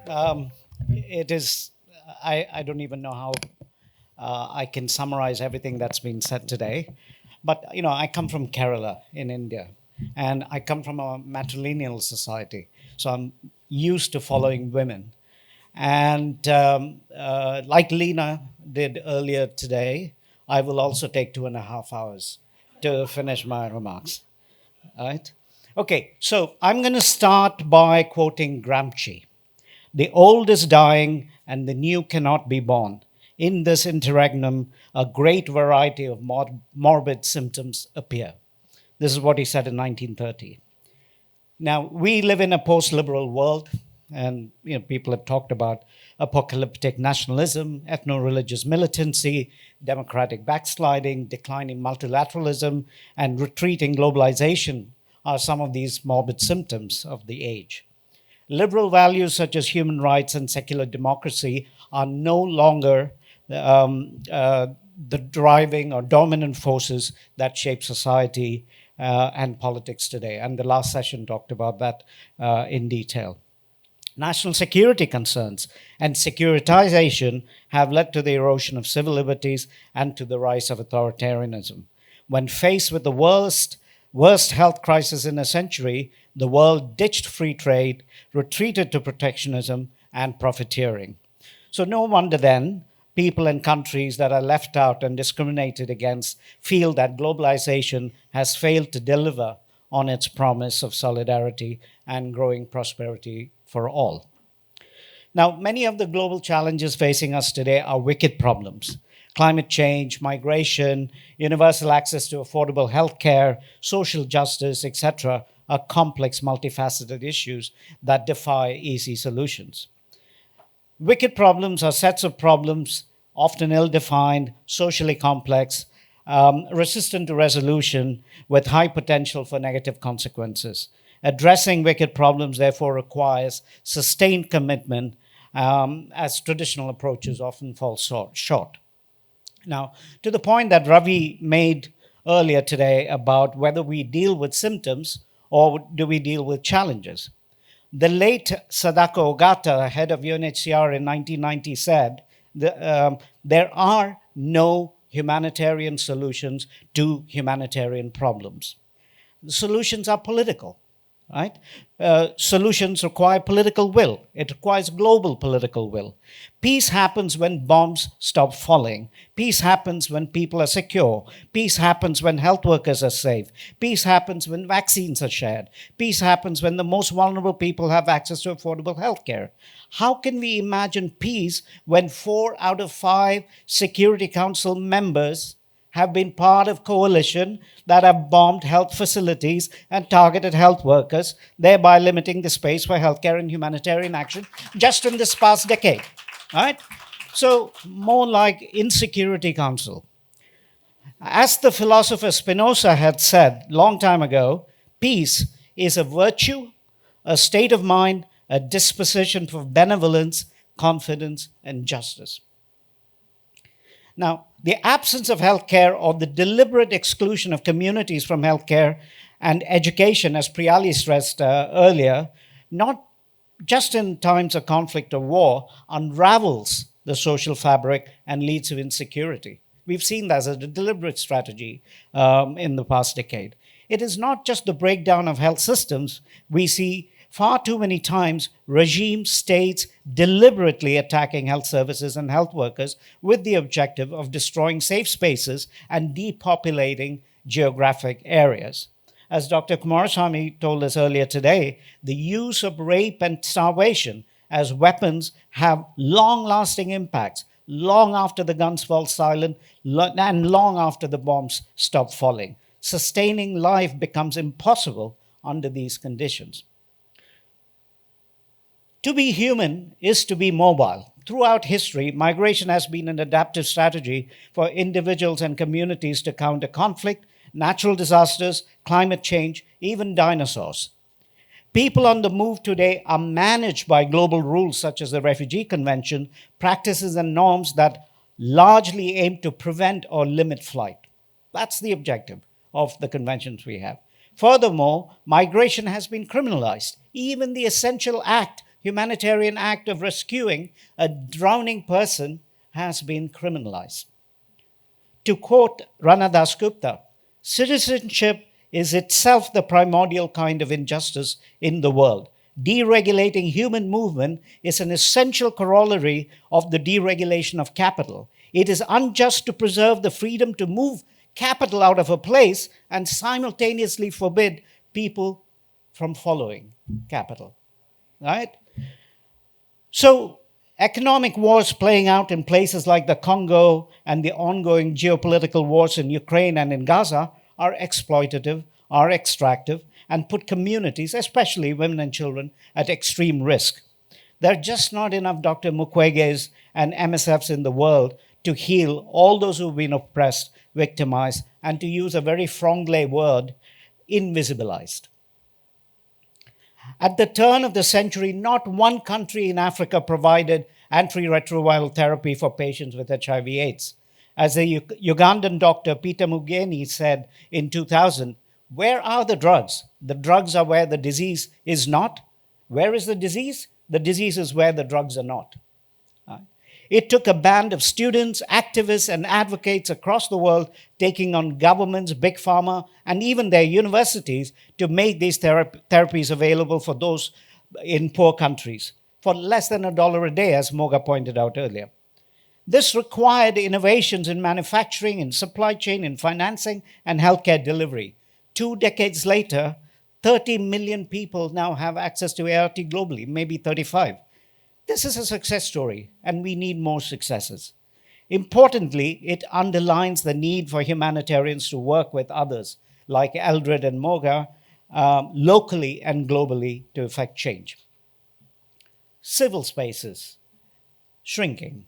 Um, it is, I don't even know how I can summarize everything that's been said today. But, I come from Kerala in India, and I come from a matrilineal society. So I'm used to following women. And like Lena did earlier today, I will also take 2.5 hours to finish my remarks. All right? Okay, so I'm going to start by quoting Gramsci. The old is dying and the new cannot be born. In this interregnum, a great variety of morbid symptoms appear. This is what he said in 1930. Now, we live in a post liberal world, and people have talked about apocalyptic nationalism, ethno religious militancy, democratic backsliding, declining multilateralism, and retreating globalization are some of these morbid symptoms of the age. Liberal values such as human rights and secular democracy are no longer the driving or dominant forces that shape society and politics today. And the last session talked about that in detail. National security concerns and securitization have led to the erosion of civil liberties and to the rise of authoritarianism. When faced with the worst health crisis in a century, the world ditched free trade, retreated to protectionism and profiteering. So, no wonder then people and countries that are left out and discriminated against feel that globalization has failed to deliver on its promise of solidarity and growing prosperity for all. Now, many of the global challenges facing us today are wicked problems. Climate change, migration, universal access to affordable health care, social justice, etc., are complex, multifaceted issues that defy easy solutions. Wicked problems are sets of problems, often ill defined, socially complex, resistant to resolution, with high potential for negative consequences. Addressing wicked problems, therefore, requires sustained commitment, as traditional approaches often fall short. Now, to the point that Ravi made earlier today about whether we deal with symptoms or do we deal with challenges. The late Sadako Ogata, head of UNHCR in 1990, said there are no humanitarian solutions to humanitarian problems. The solutions are political, right? Solutions require political will. It requires global political will. Peace happens when bombs stop falling. Peace happens when people are secure. Peace happens when health workers are safe. Peace happens when vaccines are shared. Peace happens when the most vulnerable people have access to affordable health care. How can we imagine peace when 4 out of 5 Security Council members have been part of coalition that have bombed health facilities and targeted health workers, thereby limiting the space for healthcare and humanitarian action just in this past decade? All right? So, more like Insecurity Council. As the philosopher Spinoza had said long time ago, peace is a virtue, a state of mind, a disposition for benevolence, confidence, and justice. Now, the absence of healthcare or the deliberate exclusion of communities from healthcare and education, as Priyali stressed earlier, not just in times of conflict or war, unravels the social fabric and leads to insecurity. We've seen that as a deliberate strategy in the past decade. It is not just the breakdown of health systems. We see far too many times regime states deliberately attacking health services and health workers with the objective of destroying safe spaces and depopulating geographic areas. As Dr. Kumarasamy told us earlier today, the use of rape and starvation as weapons have long-lasting impacts, long after the guns fall silent and long after the bombs stop falling. Sustaining life becomes impossible under these conditions. To be human is to be mobile. Throughout history, migration has been an adaptive strategy for individuals and communities to counter conflict, natural disasters, climate change, even dinosaurs. People on the move today are managed by global rules such as the Refugee Convention, practices and norms that largely aim to prevent or limit flight. That's the objective of the conventions we have. Furthermore, migration has been criminalized. Even the essential act, humanitarian act of rescuing a drowning person has been criminalized. To quote Rana Dasgupta, citizenship is itself the primordial kind of injustice in the world. Deregulating human movement is an essential corollary of the deregulation of capital. It is unjust to preserve the freedom to move capital out of a place and simultaneously forbid people from following capital, right? So economic wars playing out in places like the Congo and the ongoing geopolitical wars in Ukraine and in Gaza are exploitative, are extractive, and put communities, especially women and children, at extreme risk. There are just not enough Dr. Mukwege's and MSFs in the world to heal all those who've been oppressed, victimized, and to use a very franglais word, invisibilized. At the turn of the century, not one country in Africa provided antiretroviral therapy for patients with HIV/AIDS. As the Ugandan doctor Peter Mugeni said in 2000, where are the drugs? The drugs are where the disease is not. Where is the disease? The disease is where the drugs are not. It took a band of students, activists, and advocates across the world taking on governments, big pharma, and even their universities to make these therapies available for those in poor countries for less than $1 a day, as Moga pointed out earlier. This required innovations in manufacturing, in supply chain, in financing, and healthcare delivery. 2 decades later, 30 million people now have access to ART globally, maybe 35. This is a success story, and we need more successes. Importantly, it underlines the need for humanitarians to work with others, like Eldred and Moga, locally and globally to effect change. Civil spaces, shrinking.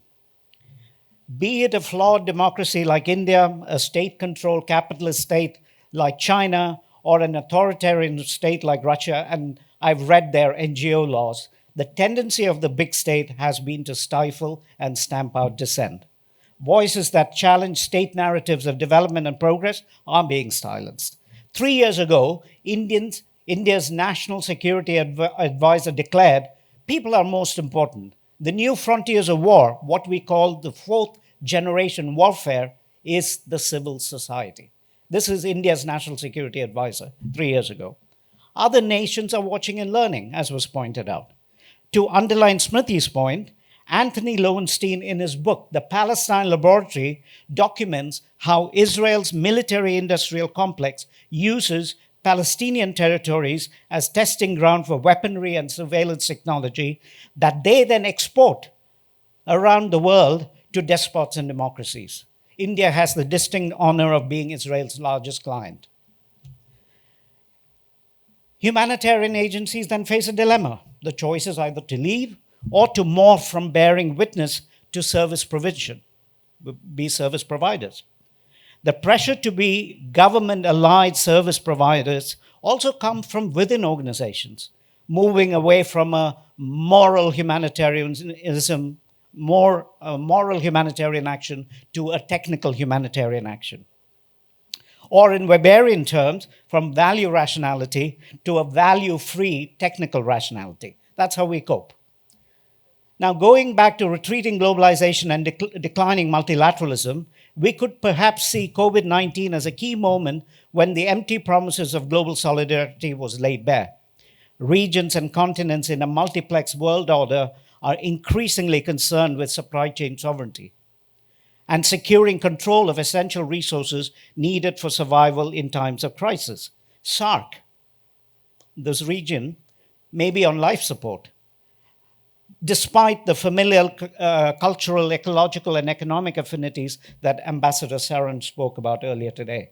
Be it a flawed democracy like India, a state-controlled capitalist state like China, or an authoritarian state like Russia, and I've read their NGO laws, the tendency of the big state has been to stifle and stamp out dissent. Voices that challenge state narratives of development and progress are being silenced. 3 years ago, India's National Security Advisor declared, people are most important. The new frontiers of war, what we call the fourth generation warfare, is the civil society. This is India's National Security Advisor 3 years ago. Other nations are watching and learning, as was pointed out. To underline Smriti's point, Anthony Lowenstein, in his book, The Palestine Laboratory, documents how Israel's military-industrial complex uses Palestinian territories as testing ground for weaponry and surveillance technology that they then export around the world to despots and democracies. India has the distinct honor of being Israel's largest client. Humanitarian agencies then face a dilemma. The choice is either to leave or to morph from bearing witness to service provision, be service providers. The pressure to be government-allied service providers also comes from within organizations, moving away from a moral humanitarianism, moral humanitarian action to a technical humanitarian action. Or in Weberian terms, from value rationality to a value-free technical rationality. That's how we cope. Now, going back to retreating globalization and declining multilateralism, we could perhaps see COVID-19 as a key moment when the empty promises of global solidarity was laid bare. Regions and continents in a multiplex world order are increasingly concerned with supply chain sovereignty and securing control of essential resources needed for survival in times of crisis. SARC, this region, may be on life support, despite the familial cultural, ecological, and economic affinities that Ambassador Saran spoke about earlier today.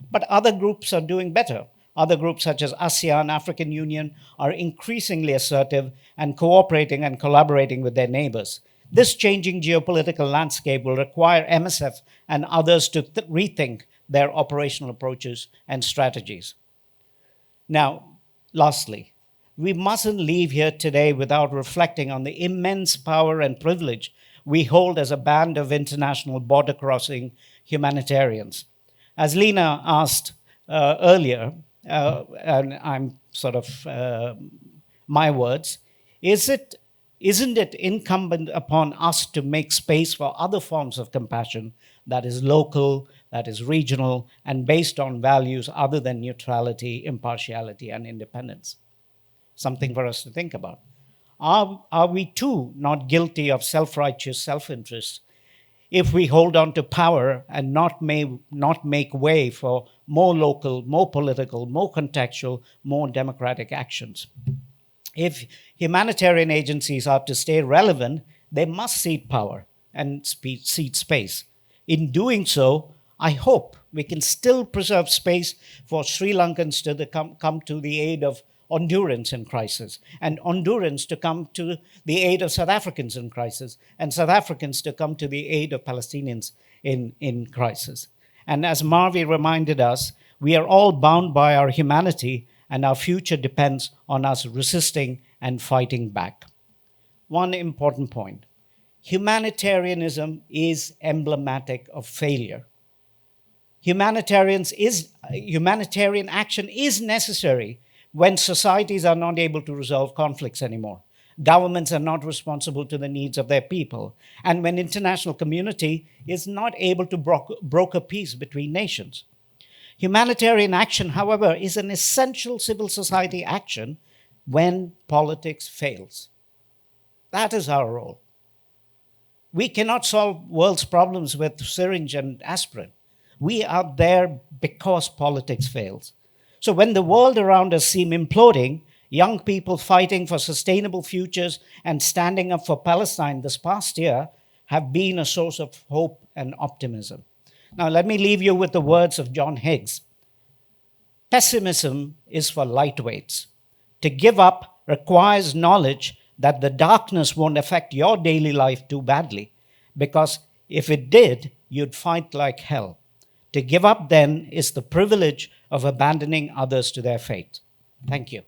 But other groups are doing better. Other groups such as ASEAN, African Union, are increasingly assertive and cooperating and collaborating with their neighbors. This changing geopolitical landscape will require MSF and others to rethink their operational approaches and strategies. Now, lastly, we mustn't leave here today without reflecting on the immense power and privilege we hold as a band of international border-crossing humanitarians. As Lena asked earlier, and I'm sort of my words, Isn't it incumbent upon us to make space for other forms of compassion that is local, that is regional, and based on values other than neutrality, impartiality, and independence? Something for us to think about. Are we too not guilty of self-righteous self-interest if we hold on to power and not make way for more local, more political, more contextual, more democratic actions? If humanitarian agencies are to stay relevant, they must cede power and cede space. In doing so, I hope we can still preserve space for Sri Lankans to come to the aid of Hondurans in crisis, and Hondurans to come to the aid of South Africans in crisis, and South Africans to come to the aid of Palestinians in crisis. And as Marvi reminded us, we are all bound by our humanity, and our future depends on us resisting and fighting back. One important point: humanitarianism is emblematic of failure. Humanitarian action is necessary when societies are not able to resolve conflicts anymore. Governments are not responsible to the needs of their people, and when international community is not able to broker peace between nations. Humanitarian action, however, is an essential civil society action when politics fails. That is our role. We cannot solve world's problems with syringe and aspirin. We are there because politics fails. So when the world around us seems imploding, young people fighting for sustainable futures and standing up for Palestine this past year have been a source of hope and optimism. Now, let me leave you with the words of John Higgs. Pessimism is for lightweights. To give up requires knowledge that the darkness won't affect your daily life too badly, because if it did, you'd fight like hell. To give up then is the privilege of abandoning others to their fate. Thank you.